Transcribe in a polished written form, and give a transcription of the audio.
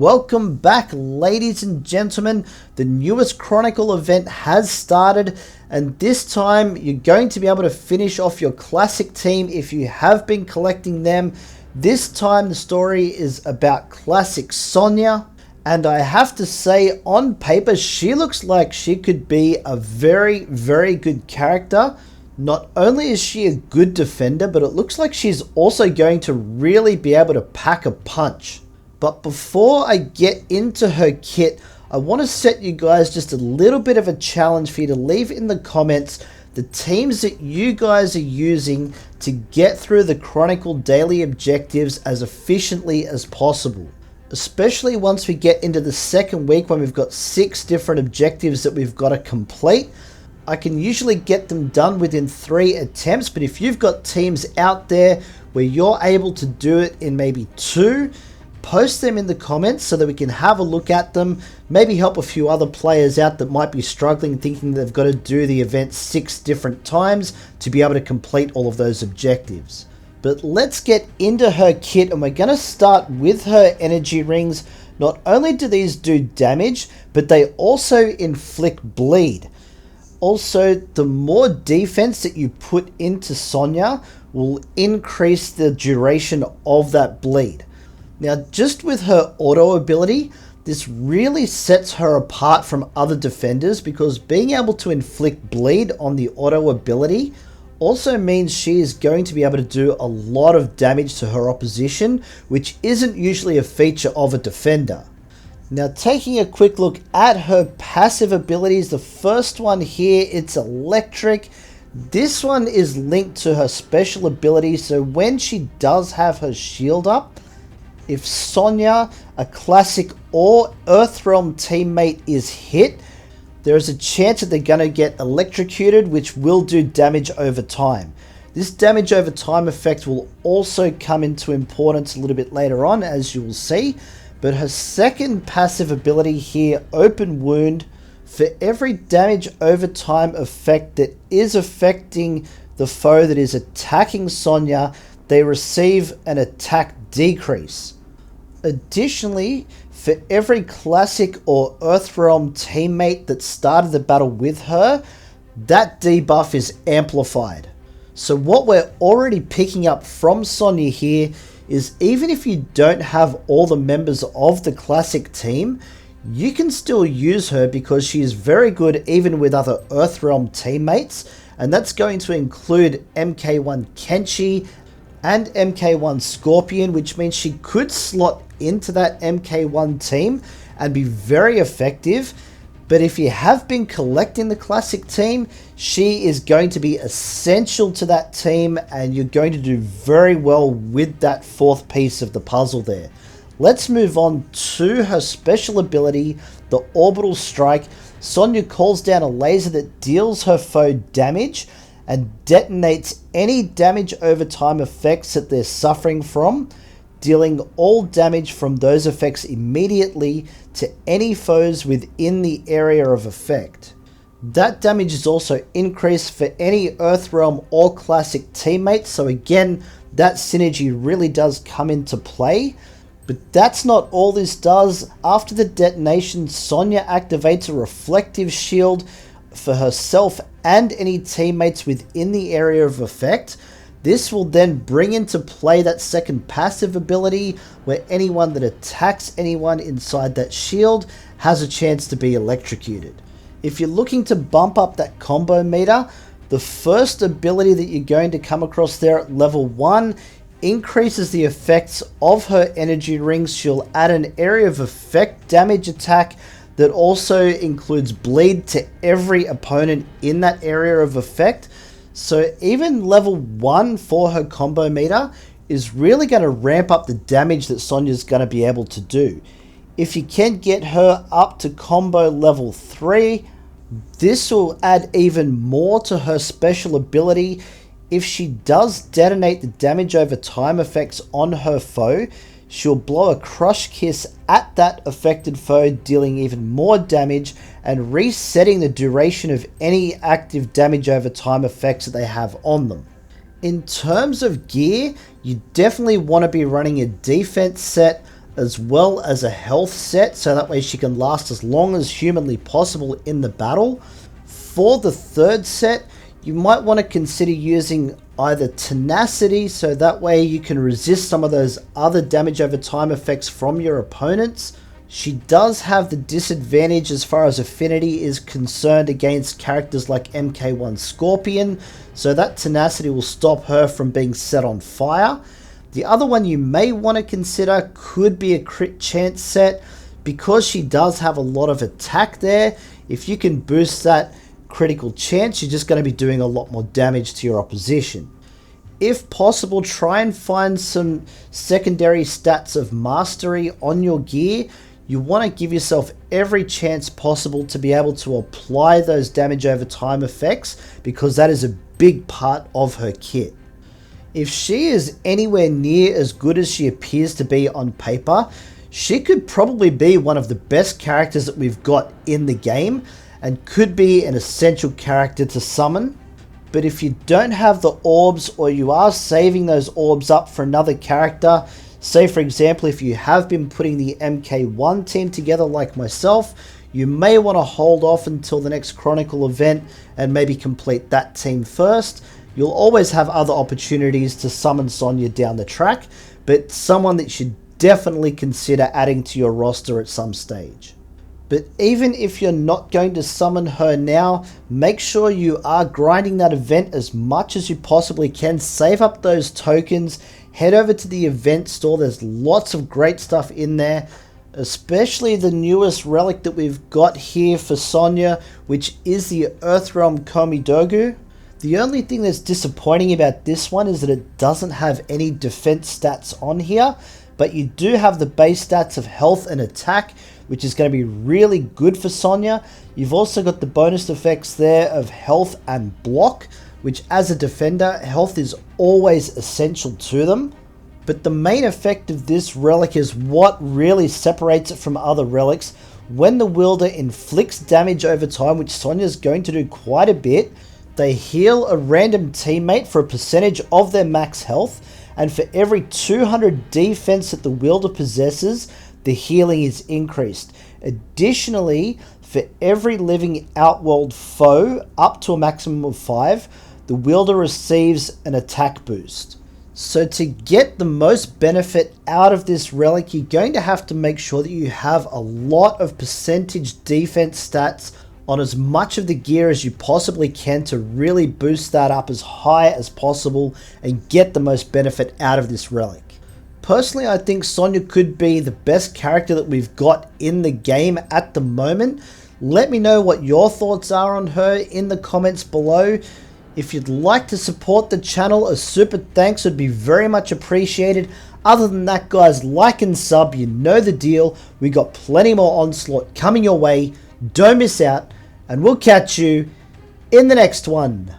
Welcome back, ladies and gentlemen. The newest Chronicle event has started, and this time you're going to be able to finish off your classic team if you have been collecting them. This time the story is about Klassic Sonya, and I have to say, on paper she looks like she could be a very good character. Not only is she a good defender, but it looks like she's also going to really be able to pack a punch. But before I get into her kit, I want to set you guys just a little bit of a challenge for you to leave in the comments the teams that you guys are using to get through the Chronicle daily objectives as efficiently as possible. Especially once we get into the second week when we've got 6 different objectives that we've got to complete. I can usually get them done within 3 attempts, but if you've got teams out there where you're able to do it in maybe 2, post them in the comments so that we can have a look at them, maybe help a few other players out that might be struggling, thinking they've got to do the event 6 different times to be able to complete all of those objectives. But let's get into her kit, and we're going to start with her energy rings. Not only do these do damage, but they also inflict bleed. Also, the more defense that you put into Sonya will increase the duration of that bleed. Now, just with her auto ability, this really sets her apart from other defenders, because being able to inflict bleed on the auto ability also means she is going to be able to do a lot of damage to her opposition, which isn't usually a feature of a defender. Now, taking a quick look at her passive abilities, the first one here, it's electric. This one is linked to her special ability, so when she does have her shield up, if Sonya, a Classic or Earthrealm teammate is hit, there is a chance that they're going to get electrocuted, which will do damage over time. This damage over time effect will also come into importance a little bit later on, as you will see. But her second passive ability here, Open Wound, for every damage over time effect that is affecting the foe that is attacking Sonya, they receive an attack decrease. Additionally, for every Classic or Earthrealm teammate that started the battle with her, that debuff is amplified. So what we're already picking up from Sonya here is, even if you don't have all the members of the Classic team, you can still use her because she is very good even with other Earthrealm teammates, and that's going to include MK1 Kenshi and MK1 Scorpion, which means she could slot into that MK1 team and be very effective. But if you have been collecting the Classic team, she is going to be essential to that team, and you're going to do very well with that 4th piece of the puzzle there. Let's move on to her special ability, the Orbital Strike. Sonya calls down a laser that deals her foe damage and detonates any damage over time effects that they're suffering from, dealing all damage from those effects immediately to any foes within the area of effect. That damage is also increased for any Earthrealm or Classic teammates, so again, that synergy really does come into play. But that's not all this does. After the detonation, Sonya activates a reflective shield for herself and any teammates within the area of effect. This will then bring into play that second passive ability, where anyone that attacks anyone inside that shield has a chance to be electrocuted. If you're looking to bump up that combo meter, the first ability that you're going to come across there at level 1 increases the effects of her energy rings. She'll add an area of effect damage attack that also includes bleed to every opponent in that area of effect. So even level 1 for her combo meter is really going to ramp up the damage that Sonya's going to be able to do. If you can get her up to combo level 3, this will add even more to her special ability. If she does detonate the damage over time effects on her foe, she'll blow a Crush Kiss at that affected foe, dealing even more damage and resetting the duration of any active damage over time effects that they have on them. In terms of gear, you definitely want to be running a defense set, as well as a health set, so that way she can last as long as humanly possible in the battle. For the third set, you might want to consider using either tenacity, so that way you can resist some of those other damage over time effects from your opponents. She does have the disadvantage as far as affinity is concerned against characters like MK Scorpion, so that tenacity will stop her from being set on fire. The other one you may want to consider could be a crit chance set, because she does have a lot of attack there. If you can boost that critical chance, you're just going to be doing a lot more damage to your opposition. If possible, try and find some secondary stats of mastery on your gear. You want to give yourself every chance possible to be able to apply those damage over time effects, because that is a big part of her kit. If she is anywhere near as good as she appears to be on paper, she could probably be one of the best characters that we've got in the game, and could be an essential character to summon. But if you don't have the orbs, or you are saving those orbs up for another character, say for example if you have been putting the MK1 team together like myself, you may want to hold off until the next Chronicle event and maybe complete that team first. You'll always have other opportunities to summon Sonya down the track, but someone that you should definitely consider adding to your roster at some stage. But even if you're not going to summon her now, make sure you are grinding that event as much as you possibly can. Save up those tokens, head over to the event store. There's lots of great stuff in there, especially the newest relic that we've got here for Sonya, which is the Earthrealm Komidogu. The only thing that's disappointing about this one is that it doesn't have any defense stats on here, but you do have the base stats of health and attack, which is going to be really good for Sonya. You've also got the bonus effects there of health and block, which as a defender, health is always essential to them. But the main effect of this relic is what really separates it from other relics. When the wielder inflicts damage over time, which Sonya is going to do quite a bit, they heal a random teammate for a percentage of their max health, and for every 200 defense that the wielder possesses, the healing is increased. Additionally, for every living outworld foe up to a maximum of 5, the wielder receives an attack boost. So to get the most benefit out of this relic, you're going to have to make sure that you have a lot of percentage defense stats on as much of the gear as you possibly can to really boost that up as high as possible and get the most benefit out of this relic. Personally, I think Sonya could be the best character that we've got in the game at the moment. Let me know what your thoughts are on her in the comments below. If you'd like to support the channel, a super thanks would be very much appreciated. Other than that, guys, like and sub, you know the deal. We got plenty more Onslaught coming your way. Don't miss out, and we'll catch you in the next one.